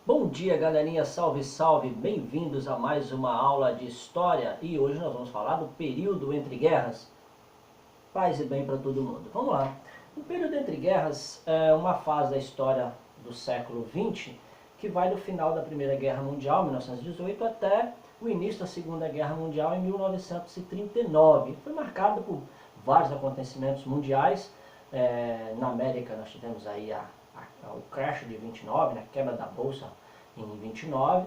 Bom dia, galerinha, salve, salve, bem-vindos a mais uma aula de História e hoje nós vamos falar do período entre guerras. Paz e bem para todo mundo. Vamos lá. O período entre guerras é uma fase da história do século XX que vai do final da Primeira Guerra Mundial, 1918, até o início da Segunda Guerra Mundial, em 1939. Foi marcado por vários acontecimentos mundiais. Na América nós tivemos aí o crash de 29, a quebra da Bolsa em 29,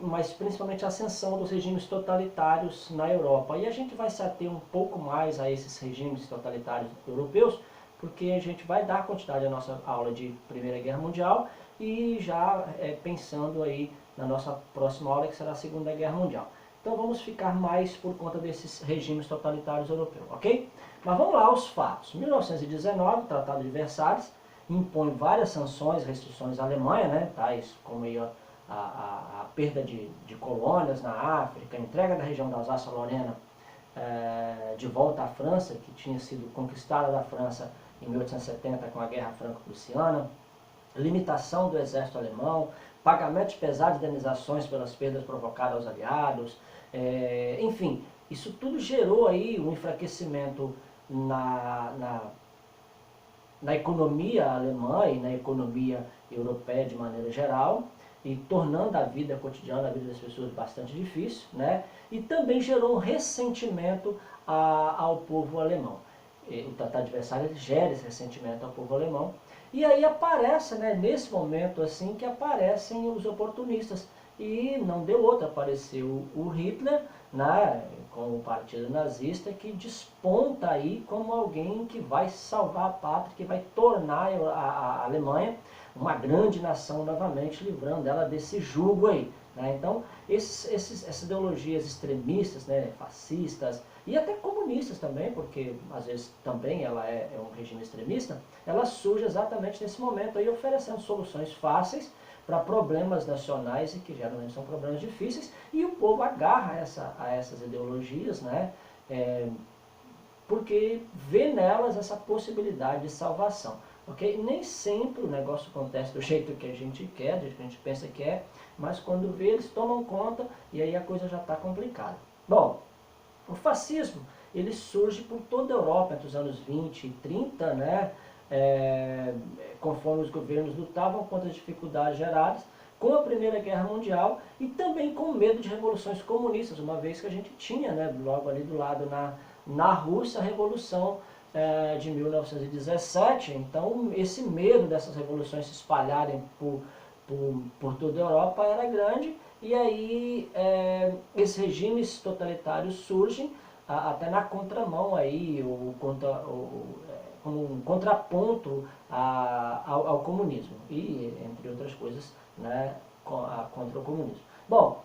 mas principalmente a ascensão dos regimes totalitários na Europa. E a gente vai se ater um pouco mais a esses regimes totalitários europeus, porque a gente vai dar continuidade à nossa aula de Primeira Guerra Mundial e já pensando aí na nossa próxima aula, que será a Segunda Guerra Mundial. Então vamos ficar mais por conta desses regimes totalitários europeus, ok? Mas vamos lá aos fatos. 1919, o Tratado de Versalhes impõe várias sanções, restrições à Alemanha, né, tais como a perda de colônias na África, a entrega da região da Alsácia-Lorena de volta à França, que tinha sido conquistada da França em 1870 com a Guerra Franco-Prussiana, limitação do exército alemão, pagamento de pesadas indenizações pelas perdas provocadas aos aliados, enfim, isso tudo gerou aí um enfraquecimento na economia alemã e na economia europeia de maneira geral, e tornando a vida cotidiana, a vida das pessoas bastante difícil, né? E também gerou um ressentimento ao povo alemão. O Tratado de Versalhes gera esse ressentimento ao povo alemão, e aí aparece, né, nesse momento assim, que aparecem os oportunistas, e não deu outra, apareceu o Hitler, né, com o partido nazista, que desponta aí como alguém que vai salvar a pátria, que vai tornar a Alemanha uma grande nação novamente, livrando ela desse jugo aí. Né? Então, essas ideologias extremistas, né, fascistas e até comunistas também, porque às vezes também ela é um regime extremista, ela surge exatamente nesse momento aí, oferecendo soluções fáceis para problemas nacionais e que geralmente são problemas difíceis, e o povo agarra a essas ideologias, né, porque vê nelas essa possibilidade de salvação. Okay? Nem sempre o negócio acontece do jeito que a gente quer, do jeito que a gente pensa que é, mas quando vê, eles tomam conta e aí a coisa já está complicada. Bom, o fascismo ele surge por toda a Europa entre os anos 20 e 30, né? Conforme os governos lutavam contra as dificuldades geradas com a Primeira Guerra Mundial e também com medo de revoluções comunistas, uma vez que a gente tinha, né, logo ali do lado na Rússia a Revolução de 1917, então esse medo dessas revoluções se espalharem por toda a Europa era grande, e aí esses regimes totalitários surgem até na contramão aí, como um contraponto ao comunismo e, entre outras coisas, né, contra o comunismo. Bom,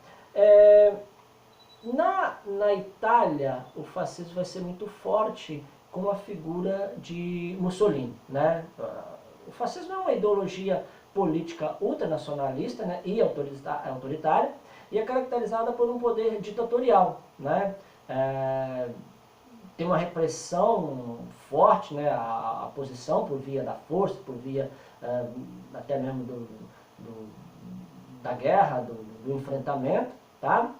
na Itália o fascismo vai ser muito forte com a figura de Mussolini. Né? O fascismo é uma ideologia política ultranacionalista, né, e autoritária, e é caracterizada por um poder ditatorial. Né? Tem uma repressão forte, né, a posição por via da força, por via até mesmo da guerra, do enfrentamento. Tá?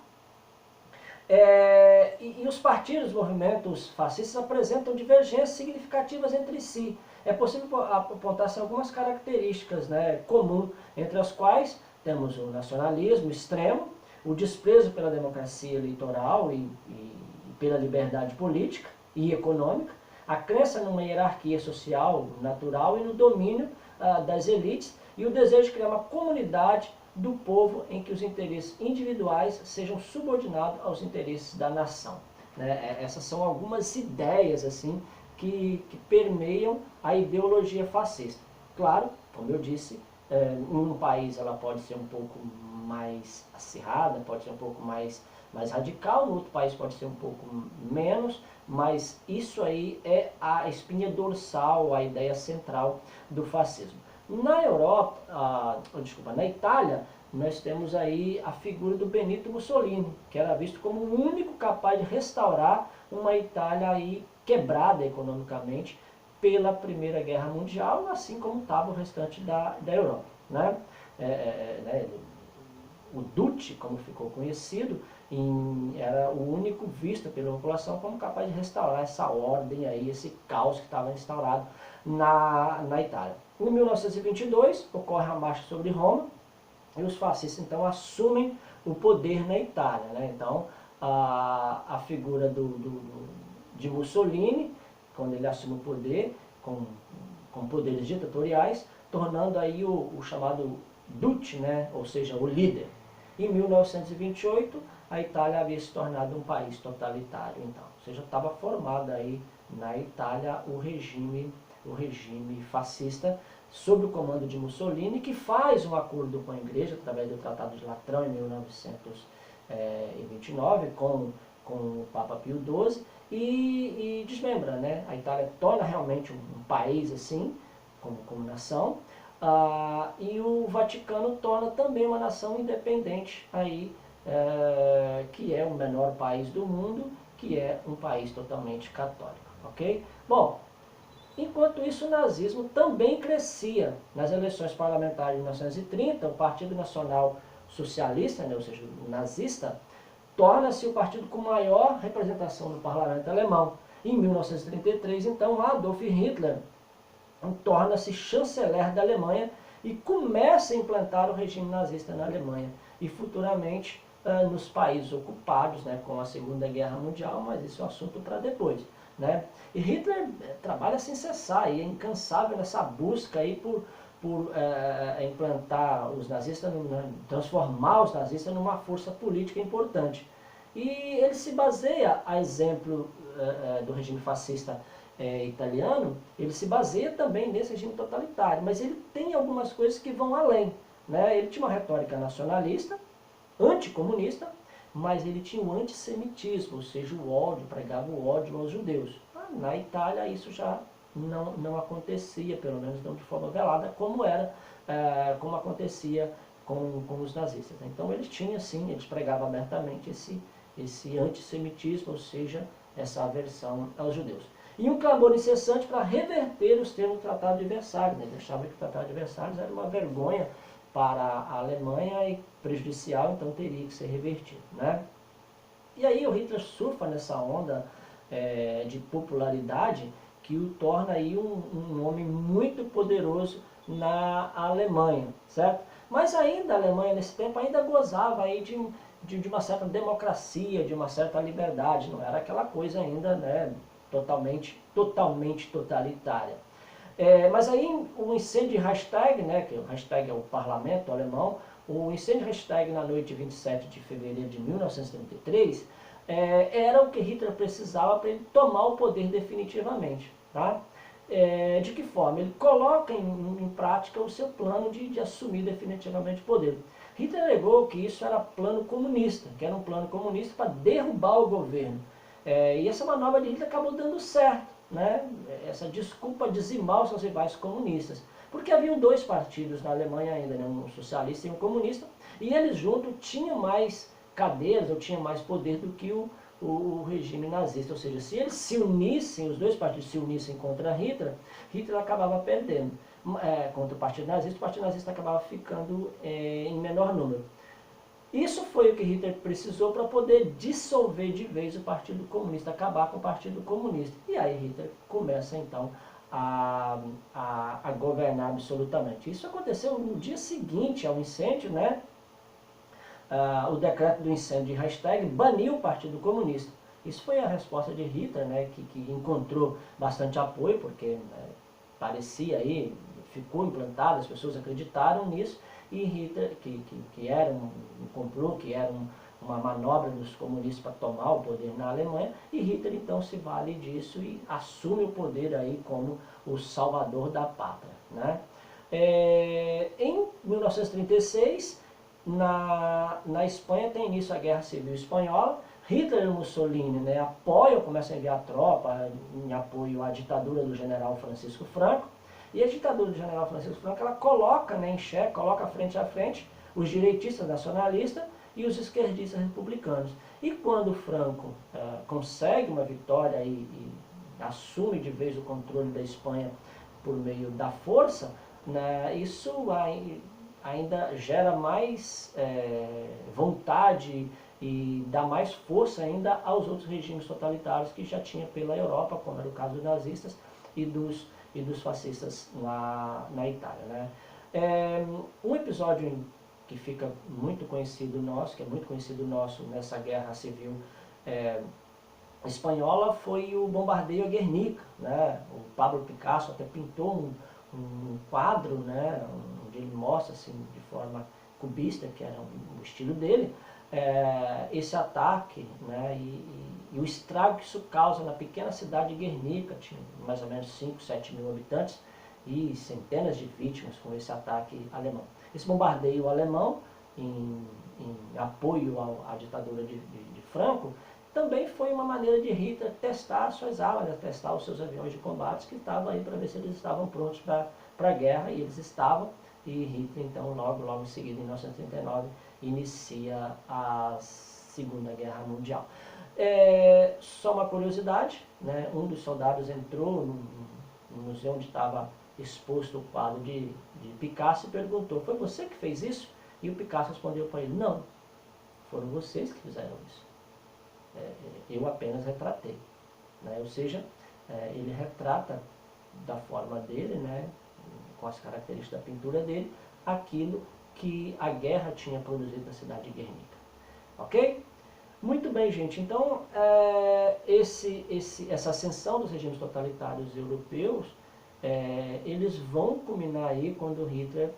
E os partidos, os movimentos fascistas apresentam divergências significativas entre si. É possível apontar-se algumas características, né, comuns, entre as quais temos o nacionalismo extremo, o desprezo pela democracia eleitoral e pela liberdade política e econômica, a crença numa hierarquia social natural e no domínio das elites, e o desejo de criar uma comunidade do povo em que os interesses individuais sejam subordinados aos interesses da nação. Né? Essas são algumas ideias assim que permeiam a ideologia fascista. Claro, como eu disse, em um país ela pode ser um pouco mais acirrada, pode ser um pouco mais radical, no outro país pode ser um pouco menos, mas isso aí é a espinha dorsal, a ideia central do fascismo. Na Europa, na Itália, nós temos aí a figura do Benito Mussolini, que era visto como o único capaz de restaurar uma Itália aí quebrada economicamente pela Primeira Guerra Mundial, assim como estava o restante da Europa. Né? né, o Duce, como ficou conhecido, era o único visto pela população como capaz de restaurar essa ordem aí, esse caos que estava instaurado na Itália. Em 1922 ocorre a marcha sobre Roma e os fascistas então assumem o poder na Itália, né? Então a figura de Mussolini, quando ele assume o poder com poderes ditatoriais, tornando aí o chamado Duce, né? Ou seja, o líder. Em 1928, a Itália havia se tornado um país totalitário, então. Ou seja, estava formado aí na Itália o regime fascista sob o comando de Mussolini, que faz um acordo com a Igreja, através do Tratado de Latrão, em 1929, com o Papa Pio XII, e desmembra, né? A Itália torna realmente um país assim, como nação, e o Vaticano torna também uma nação independente, aí, que é o menor país do mundo, que é um país totalmente católico, ok? Bom, enquanto isso o nazismo também crescia. Nas eleições parlamentares de 1930, o Partido Nacional Socialista, né, ou seja, o nazista, torna-se o partido com maior representação no parlamento alemão. Em 1933, então, Adolf Hitler torna-se chanceler da Alemanha e começa a implantar o regime nazista na Alemanha e futuramente nos países ocupados, né, com a Segunda Guerra Mundial, mas isso é um assunto para depois, né? E Hitler trabalha sem cessar e é incansável nessa busca aí por implantar os nazistas, transformar os nazistas numa força política importante. E ele se baseia, a exemplo do regime fascista italiano, ele se baseia também nesse regime totalitário, mas ele tem algumas coisas que vão além, né? Ele tinha uma retórica nacionalista, anticomunista, mas ele tinha o antissemitismo, ou seja, o ódio, pregava o ódio aos judeus. Na Itália isso já não acontecia, pelo menos não de forma velada, como acontecia com os nazistas. Então eles tinham sim, eles pregavam abertamente esse antissemitismo, ou seja, essa aversão aos judeus. E um clamor incessante para reverter os termos do Tratado de Versalhes. Ele achava que o Tratado de Versalhes era uma vergonha para a Alemanha e prejudicial, então teria que ser revertido, né? E aí o Hitler surfa nessa onda de popularidade que o torna aí um homem muito poderoso na Alemanha, certo? Mas ainda a Alemanha nesse tempo ainda gozava aí de uma certa democracia, de uma certa liberdade, não era aquela coisa ainda, né, totalmente totalitária. Mas aí o incêndio de Reichstag, né, que o Reichstag é o parlamento alemão, o incêndio de Reichstag na noite de 27 de fevereiro de 1933 era o que Hitler precisava para ele tomar o poder definitivamente. Tá? De que forma? Ele coloca em prática o seu plano de assumir definitivamente o poder. Hitler alegou que isso era plano comunista, que era um plano comunista para derrubar o governo. E essa manobra de Hitler acabou dando certo, né? Essa desculpa dizimar os seus rivais comunistas. Porque haviam dois partidos na Alemanha ainda, né? Um socialista e um comunista, e eles juntos tinham mais cadeiras, ou tinham mais poder do que o regime nazista. Ou seja, se eles se unissem, os dois partidos se unissem contra Hitler, Hitler acabava perdendo. Contra o partido nazista acabava ficando em menor número. Isso foi o que Hitler precisou para poder dissolver de vez o Partido Comunista, acabar com o Partido Comunista. E aí Hitler começa então a governar absolutamente. Isso aconteceu no dia seguinte ao incêndio, né? O decreto do incêndio de Reichstag baniu o Partido Comunista. Isso foi a resposta de Hitler, né, que encontrou bastante apoio, porque parecia aí, ficou implantado, as pessoas acreditaram nisso, e Hitler, que era um complô, que era uma manobra dos comunistas para tomar o poder na Alemanha, e Hitler então se vale disso e assume o poder aí como o salvador da pátria, né? Em 1936, na Espanha tem início a Guerra Civil Espanhola. Hitler e Mussolini, né, apoiam, começam a enviar tropa em apoio à ditadura do general Francisco Franco. E a ditadura do general Francisco Franco, ela coloca, né, em xeque, coloca frente a frente os direitistas nacionalistas e os esquerdistas republicanos. E quando Franco consegue uma vitória e assume de vez o controle da Espanha por meio da força, né, isso ainda gera mais vontade e dá mais força ainda aos outros regimes totalitários que já tinha pela Europa, como era o caso dos nazistas e dos fascistas na Itália, né? Um episódio que fica muito conhecido nosso, que é muito conhecido nosso nessa guerra civil espanhola, foi o bombardeio a Guernica, né? O Pablo Picasso até pintou um quadro, né, onde ele mostra assim, de forma cubista, que era o estilo dele, esse ataque, né, e o estrago que isso causa na pequena cidade de Guernica, tinha mais ou menos 5, 7 mil habitantes, e centenas de vítimas com esse ataque alemão. Esse bombardeio alemão, em apoio à ditadura de Franco, também foi uma maneira de Hitler testar suas armas, né, testar os seus aviões de combate que estavam aí para ver se eles estavam prontos para a guerra, e eles estavam, e Hitler então logo em seguida, em 1939, inicia a Segunda Guerra Mundial. Só uma curiosidade, né, um dos soldados entrou no museu onde estava exposto o quadro de Picasso e perguntou: foi você que fez isso? E o Picasso respondeu para ele: não, foram vocês que fizeram isso. Eu apenas retratei. Né? Ou seja, ele retrata da forma dele, né, com as características da pintura dele, aquilo que a guerra tinha produzido na cidade de Guernica. Ok? Muito bem, gente. Então, essa ascensão dos regimes totalitários europeus, eles vão culminar aí quando Hitler,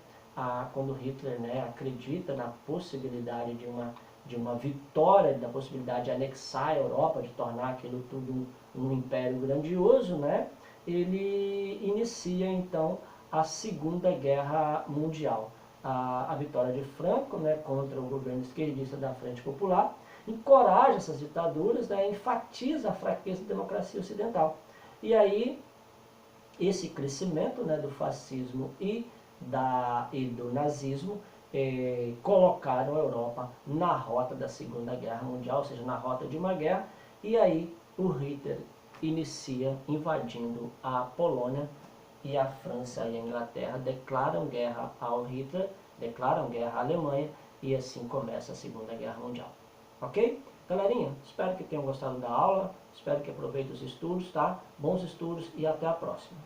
né, acredita na possibilidade de uma vitória, da possibilidade de anexar a Europa, de tornar aquilo tudo um império grandioso, né? Ele inicia então a Segunda Guerra Mundial. A vitória de Franco, né, contra o governo esquerdista da Frente Popular encoraja essas ditaduras, né, enfatiza a fraqueza da democracia ocidental. E aí esse crescimento, né, do fascismo e do nazismo colocaram a Europa na rota da Segunda Guerra Mundial, ou seja, na rota de uma guerra, e aí o Hitler inicia invadindo a Polônia, e a França e a Inglaterra declaram guerra ao Hitler, declaram guerra à Alemanha, e assim começa a Segunda Guerra Mundial. Ok? Galerinha, espero que tenham gostado da aula, espero que aproveitem os estudos, tá? Bons estudos e até a próxima.